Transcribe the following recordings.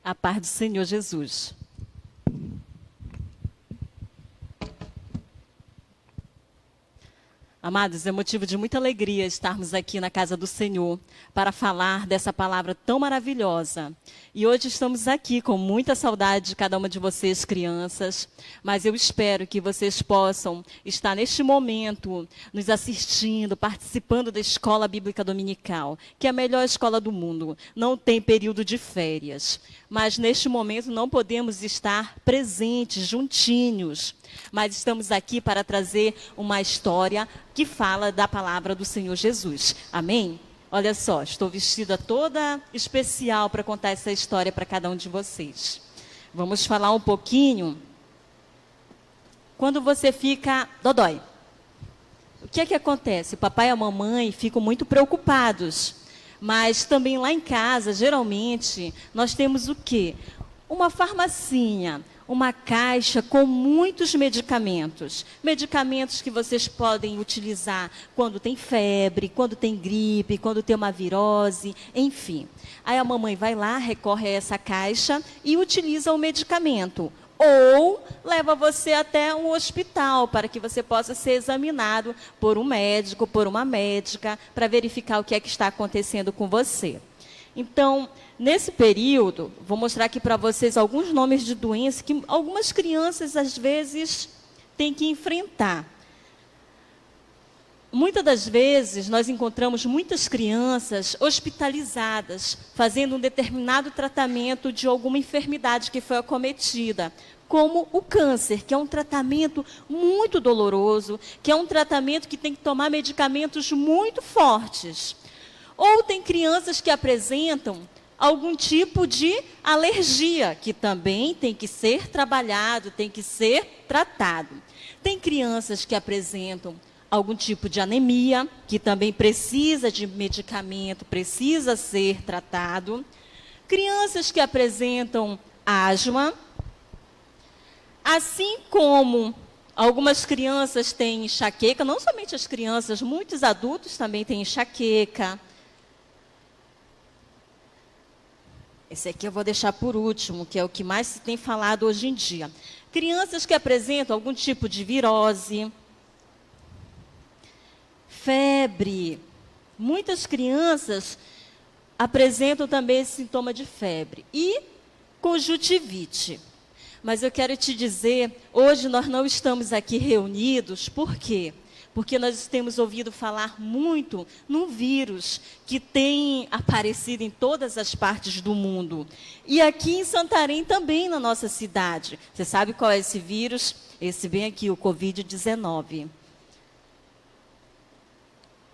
A paz do Senhor Jesus. Amados, é motivo de muita alegria estarmos aqui na casa do Senhor para falar dessa palavra tão maravilhosa. E hoje estamos aqui com muita saudade de cada uma de vocês, crianças, mas eu espero que vocês possam estar neste momento nos assistindo, participando da Escola Bíblica Dominical, que é a melhor escola do mundo. Não tem período de férias, mas neste momento não podemos estar presentes, juntinhos. Mas estamos aqui para trazer uma história que fala da palavra do Senhor Jesus. Amém? Olha só, estou vestida toda especial para contar essa história para cada um de vocês. Vamos falar um pouquinho. Quando você fica dodói, o que é que acontece? O papai e a mamãe ficam muito preocupados. Mas também lá em casa, geralmente, nós temos o quê? Uma farmacinha, uma caixa com muitos medicamentos. Medicamentos que vocês podem utilizar quando tem febre, quando tem gripe, quando tem uma virose, enfim. Aí a mamãe vai lá, recorre a essa caixa e utiliza o medicamento. Ou leva você até um hospital para que você possa ser examinado por um médico, por uma médica, para verificar o que é que está acontecendo com você. Então, nesse período, vou mostrar aqui para vocês alguns nomes de doenças que algumas crianças, às vezes, têm que enfrentar. Muitas das vezes, nós encontramos muitas crianças hospitalizadas, fazendo um determinado tratamento de alguma enfermidade que foi acometida, como o câncer, que é um tratamento muito doloroso, que é um tratamento que tem que tomar medicamentos muito fortes. Ou tem crianças que apresentam algum tipo de alergia, que também tem que ser trabalhado, tem que ser tratado. Tem crianças que apresentam algum tipo de anemia, que também precisa de medicamento, precisa ser tratado. Crianças que apresentam asma, assim como algumas crianças têm enxaqueca, não somente as crianças, muitos adultos também têm enxaqueca. Esse aqui eu vou deixar por último, que é o que mais se tem falado hoje em dia. Crianças que apresentam algum tipo de virose, febre. Muitas crianças apresentam também esse sintoma de febre. E conjuntivite. Mas eu quero te dizer, hoje nós não estamos aqui reunidos, por quê? Porque nós temos ouvido falar muito num vírus que tem aparecido em todas as partes do mundo. E aqui em Santarém também, na nossa cidade. Você sabe qual é esse vírus? Esse bem aqui, o Covid-19.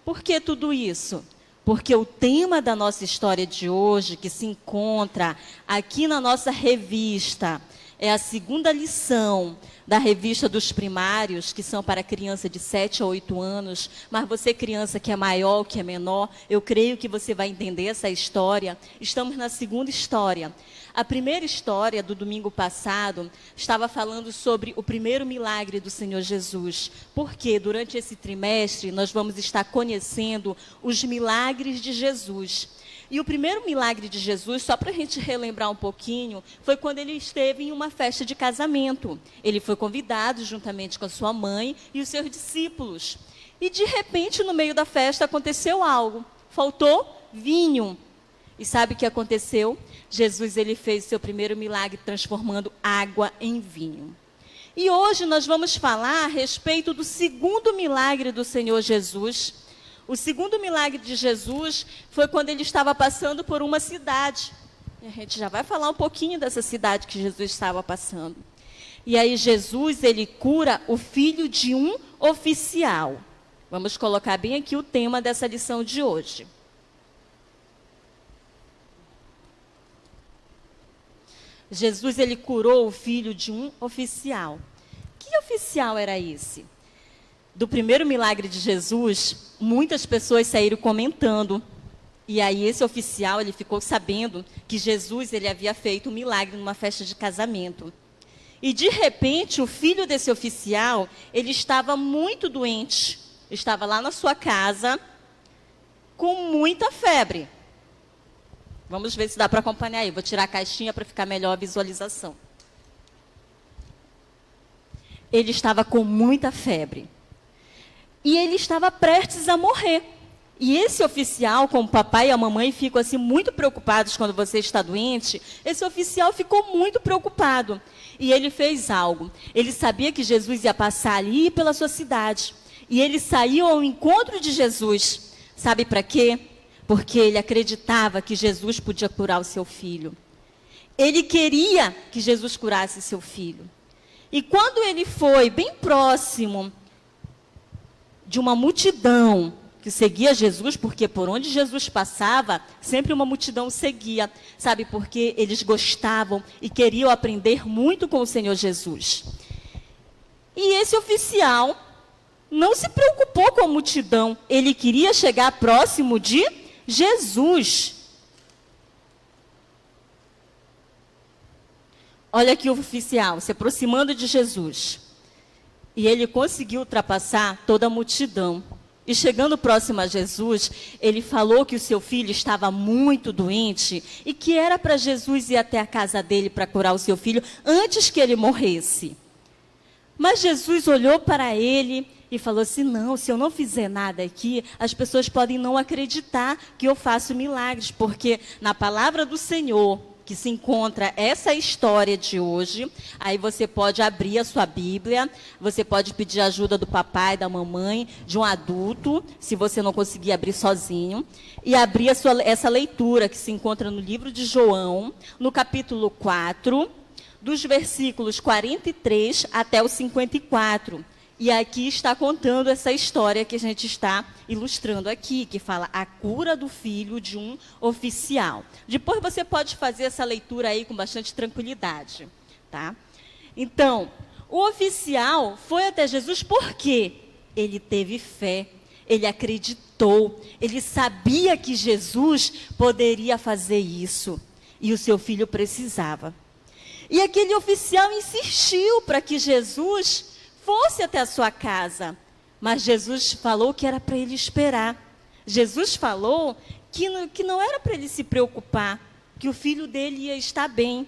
Por que tudo isso? Porque o tema da nossa história de hoje, que se encontra aqui na nossa revista, é a segunda lição da revista dos primários, que são para criança de 7 a 8 anos, mas você, criança que é maior, que é menor, eu creio que você vai entender essa história. Estamos na segunda história. A primeira história do domingo passado estava falando sobre o primeiro milagre do Senhor Jesus, porque durante esse trimestre nós vamos estar conhecendo os milagres de Jesus. E o primeiro milagre de Jesus, só para a gente relembrar um pouquinho, foi quando ele esteve em uma festa de casamento. Ele foi convidado juntamente com a sua mãe e os seus discípulos. E de repente, no meio da festa, aconteceu algo. Faltou vinho. E sabe o que aconteceu? Jesus ele fez seu primeiro milagre transformando água em vinho. E hoje nós vamos falar a respeito do segundo milagre do Senhor Jesus. O segundo milagre de Jesus foi quando ele estava passando por uma cidade. E a gente já vai falar um pouquinho dessa cidade que Jesus estava passando. E aí Jesus, ele cura o filho de um oficial. Vamos colocar bem aqui o tema dessa lição de hoje. Jesus, ele curou o filho de um oficial. Que oficial era esse? Do primeiro milagre de Jesus, muitas pessoas saíram comentando. E aí esse oficial, ele ficou sabendo que Jesus, ele havia feito um milagre numa festa de casamento. E de repente, o filho desse oficial, ele estava muito doente. Estava lá na sua casa, com muita febre. Vamos ver se dá para acompanhar aí. Vou tirar a caixinha para ficar melhor a visualização. Ele estava com muita febre. E ele estava prestes a morrer. E esse oficial, como o papai e a mamãe ficam assim muito preocupados quando você está doente, esse oficial ficou muito preocupado. E ele fez algo. Ele sabia que Jesus ia passar ali pela sua cidade. E ele saiu ao encontro de Jesus. Sabe para quê? Porque ele acreditava que Jesus podia curar o seu filho. Ele queria que Jesus curasse seu filho. E quando ele foi bem próximo de uma multidão que seguia Jesus, porque por onde Jesus passava, sempre uma multidão seguia. Sabe, porque eles gostavam e queriam aprender muito com o Senhor Jesus. E esse oficial não se preocupou com a multidão. Ele queria chegar próximo de Jesus. Olha aqui o oficial se aproximando de Jesus. E ele conseguiu ultrapassar toda a multidão. E chegando próximo a Jesus, ele falou que o seu filho estava muito doente e que era para Jesus ir até a casa dele para curar o seu filho antes que ele morresse. Mas Jesus olhou para ele e falou assim: não, se eu não fizer nada aqui, as pessoas podem não acreditar que eu faço milagres, porque na palavra do Senhor, que se encontra essa história de hoje, aí você pode abrir a sua Bíblia, você pode pedir ajuda do papai, da mamãe, de um adulto, se você não conseguir abrir sozinho, e abrir essa leitura que se encontra no livro de João, no capítulo 4, dos versículos 43 até o 54. E aqui está contando essa história que a gente está ilustrando aqui, que fala a cura do filho de um oficial. Depois você pode fazer essa leitura aí com bastante tranquilidade, tá? Então, o oficial foi até Jesus porque ele teve fé, ele acreditou, ele sabia que Jesus poderia fazer isso e o seu filho precisava. E aquele oficial insistiu para que Jesus fosse até a sua casa, mas Jesus falou que era para ele esperar. Jesus falou que não era para ele se preocupar, que o filho dele ia estar bem.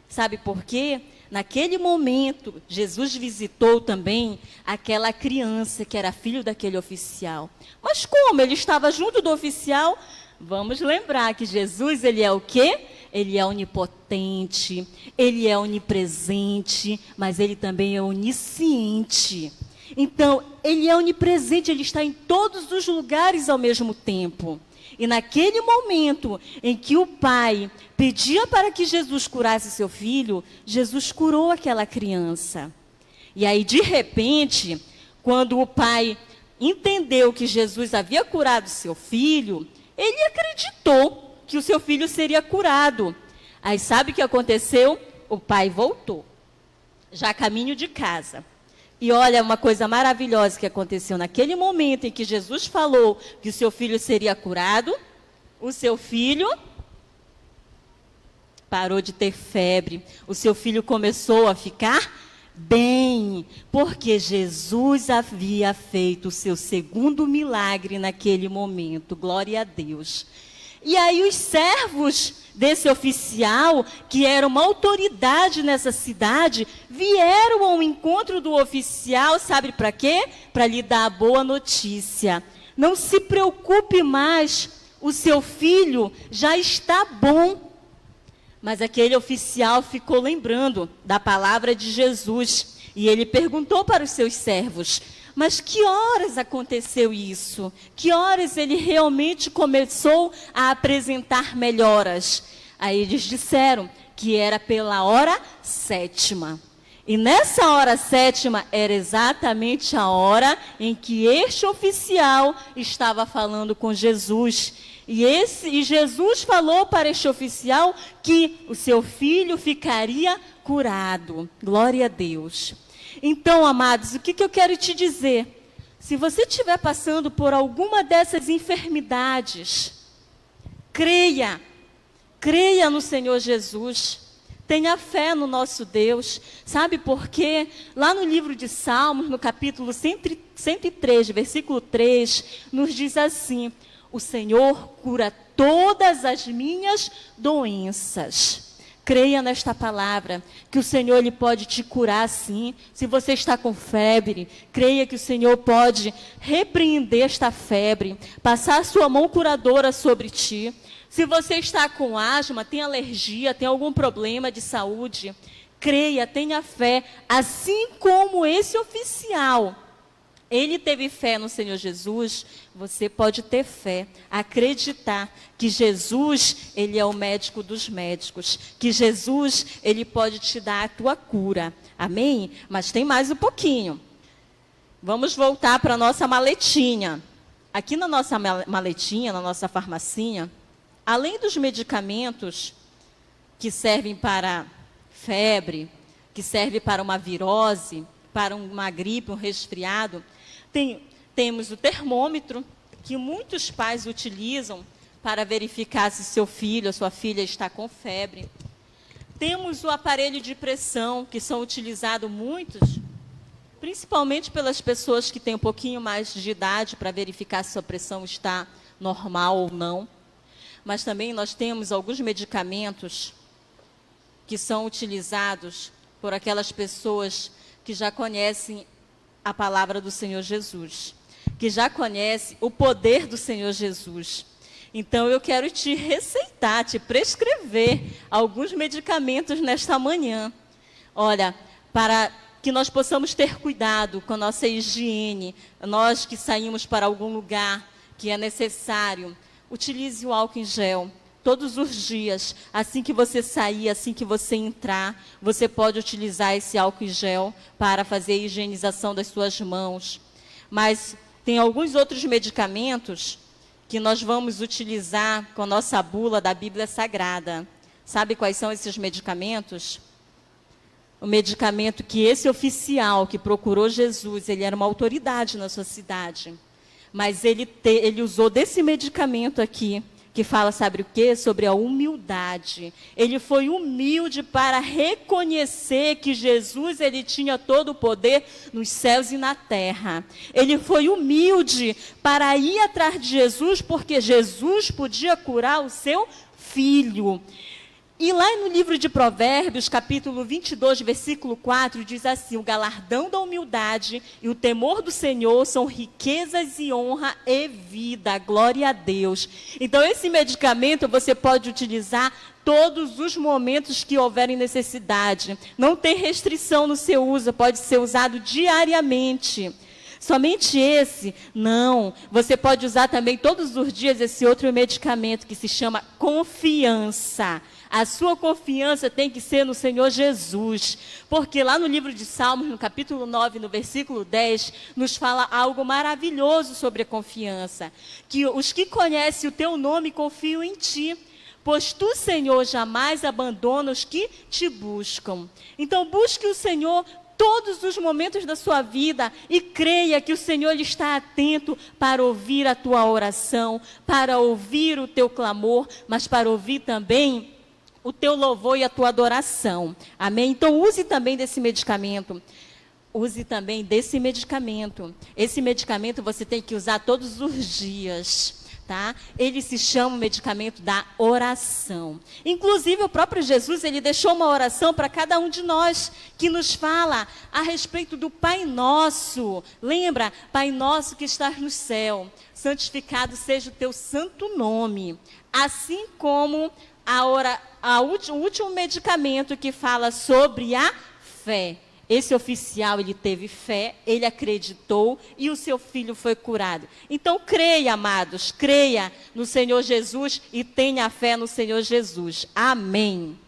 Sabe por quê? Naquele momento, Jesus visitou também aquela criança que era filho daquele oficial. Mas como? Ele estava junto do oficial. Vamos lembrar que Jesus, ele é o quê? Ele é onipotente, ele é onipresente, mas ele também é onisciente. Então, ele é onipresente, ele está em todos os lugares ao mesmo tempo. E naquele momento em que o pai pedia para que Jesus curasse seu filho, Jesus curou aquela criança. E aí, de repente, quando o pai entendeu que Jesus havia curado seu filho, ele acreditou que o seu filho seria curado. Aí sabe o que aconteceu? O pai voltou, já a caminho de casa. E olha uma coisa maravilhosa que aconteceu naquele momento em que Jesus falou que o seu filho seria curado, o seu filho parou de ter febre, o seu filho começou a ficar bem, porque Jesus havia feito o seu segundo milagre naquele momento. Glória a Deus. E aí os servos desse oficial, que era uma autoridade nessa cidade, vieram ao encontro do oficial, sabe para quê? Para lhe dar a boa notícia. Não se preocupe mais, o seu filho já está bom. Mas aquele oficial ficou lembrando da palavra de Jesus. E ele perguntou para os seus servos: mas que horas aconteceu isso? Que horas ele realmente começou a apresentar melhoras? Aí eles disseram que era pela hora 7ª. E nessa hora 7ª era exatamente a hora em que este oficial estava falando com Jesus. E Jesus falou para este oficial que o seu filho ficaria curado. Glória a Deus. Então, amados, o que eu quero te dizer? Se você estiver passando por alguma dessas enfermidades, creia no Senhor Jesus, tenha fé no nosso Deus. Sabe por quê? Lá no livro de Salmos, no capítulo 103, versículo 3, nos diz assim: o Senhor cura todas as minhas doenças. Creia nesta palavra, que o Senhor ele pode te curar sim. Se você está com febre, creia que o Senhor pode repreender esta febre, passar a sua mão curadora sobre ti. Se você está com asma, tem alergia, tem algum problema de saúde, creia, tenha fé, assim como esse oficial. Ele teve fé no Senhor Jesus, você pode ter fé, acreditar que Jesus, ele é o médico dos médicos, que Jesus, ele pode te dar a tua cura, amém? Mas tem mais um pouquinho. Vamos voltar para a nossa maletinha. Aqui na nossa maletinha, na nossa farmacinha, além dos medicamentos que servem para febre, que servem para uma virose, para uma gripe, um resfriado, temos o termômetro, que muitos pais utilizam para verificar se seu filho ou sua filha está com febre. Temos o aparelho de pressão, que são utilizados muitos, principalmente pelas pessoas que têm um pouquinho mais de idade, para verificar se sua pressão está normal ou não. Mas também nós temos alguns medicamentos que são utilizados por aquelas pessoas que já conhecem a palavra do Senhor Jesus, que já conhece o poder do Senhor Jesus. Então, eu quero te receitar, te prescrever alguns medicamentos nesta manhã. Olha, para que nós possamos ter cuidado com a nossa higiene, nós que saímos para algum lugar que é necessário, utilize o álcool em gel. Todos os dias, assim que você sair, assim que você entrar, você pode utilizar esse álcool em gel para fazer a higienização das suas mãos. Mas tem alguns outros medicamentos que nós vamos utilizar com a nossa bula da Bíblia Sagrada. Sabe quais são esses medicamentos? O medicamento que esse oficial que procurou Jesus, ele era uma autoridade na sua cidade. Mas ele usou desse medicamento aqui, que fala, sabe o quê? Sobre a humildade. Ele foi humilde para reconhecer que Jesus, ele tinha todo o poder nos céus e na terra. Ele foi humilde para ir atrás de Jesus, porque Jesus podia curar o seu filho. E lá no livro de Provérbios, capítulo 22, versículo 4, diz assim: o galardão da humildade e o temor do Senhor são riquezas e honra e vida. Glória a Deus. Então, esse medicamento você pode utilizar todos os momentos que houverem necessidade. Não tem restrição no seu uso, pode ser usado diariamente. Somente esse? Não. Você pode usar também todos os dias esse outro medicamento que se chama confiança. A sua confiança tem que ser no Senhor Jesus. Porque lá no livro de Salmos, no capítulo 9, no versículo 10, nos fala algo maravilhoso sobre a confiança. Que os que conhecem o teu nome confiam em ti. Pois tu, Senhor, jamais abandona os que te buscam. Então, busque o Senhor todos os momentos da sua vida e creia que o Senhor está atento para ouvir a tua oração, para ouvir o teu clamor, mas para ouvir também o teu louvor e a tua adoração. Amém? Então, use também desse medicamento. Use também desse medicamento. Esse medicamento você tem que usar todos os dias. Tá? Ele se chama o medicamento da oração. Inclusive, o próprio Jesus, ele deixou uma oração para cada um de nós, que nos fala a respeito do Pai Nosso. Lembra? Pai Nosso que estás no céu, santificado seja o teu santo nome. Assim como o último medicamento que fala sobre a fé. Esse oficial, ele teve fé, ele acreditou e o seu filho foi curado. Então, creia, amados, creia no Senhor Jesus e tenha fé no Senhor Jesus. Amém.